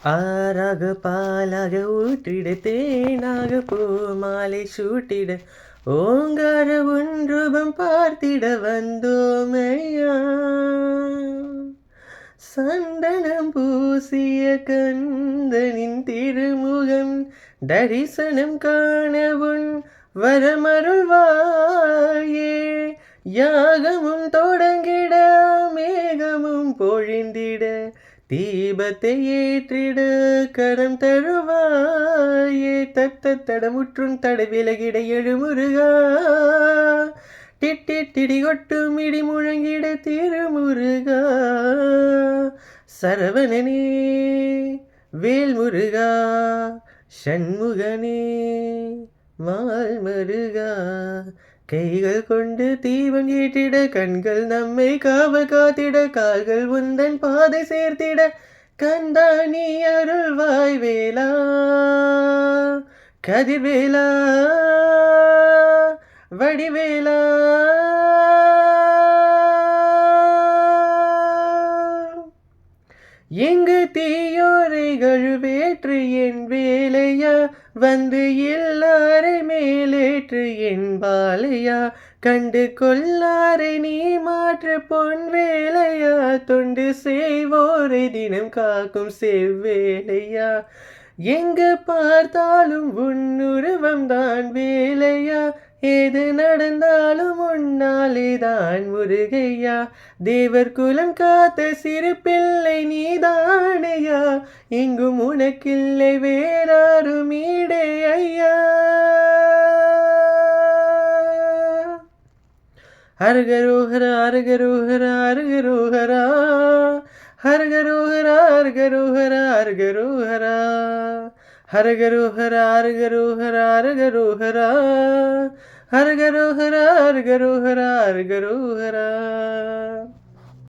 ஆறாக பாலாக ஊற்றிட தேனாக பூமாலை சூட்டிட ஓங்கார ஒன்றுபம் பார்த்திட வந்தோமையா. சந்தனம் பூசிய கந்தனின் திருமுகம் தரிசனம் காணவுன் வரமருள்வாயே. யாகமும் தொடங்கிட மேகமும் பொழிந்திட தீபத்தை ஏற்றிட கரம் தருவாயே. தடமுற்றும் தட விலகிட எழுமுருகா. டிடி கொட்டும் இடி முழங்கிட திருமுருகா. சரவணனே வேல்முருகா சண்முகனே மால்மருகா. கைகள் கொண்டு தீபம் ஏற்றிட கண்கள் நம்மை காவல் காத்திட கால்கள் உந்தன் பாதை சேர்த்திட கந்தானி அருள்வாய் வேலா. கதிர்வேலா வடிவேலா. எங்கு தீயோரைகள் வேற்று என் வேலையா வந்து எல்லாரை மேலேற்று என் பாலையா. கண்டு கொள்ளாரை நீ மாற்று பொன் வேலையா. தொண்டு செய்வோரை தினம் காக்கும் செவ்வேலையா. எங்கு பார்த்தாலும் உன்னுருவம் தான் வேலையா. ஏது நடந்தாலும் உன்னாலேதான் முருகையா. தேவர் குலம் காத்த சிறு பிள்ளை நீதானையா. எங்கும் உனக்கில்லை வேறாரும் ஈடே ஐயா. ஹரகரோஹரா ஹரகரோஹரா ஹரகரோஹரா ஹரகரோஹரா ஹரகரோஹரா ஹரகரோஹரா ஹரகரோஹரா ஹரகரோஹரா ஹரகரோஹரா ஹரகரோஹரா ஹரகரோஹரா ஹரகரோஹரா.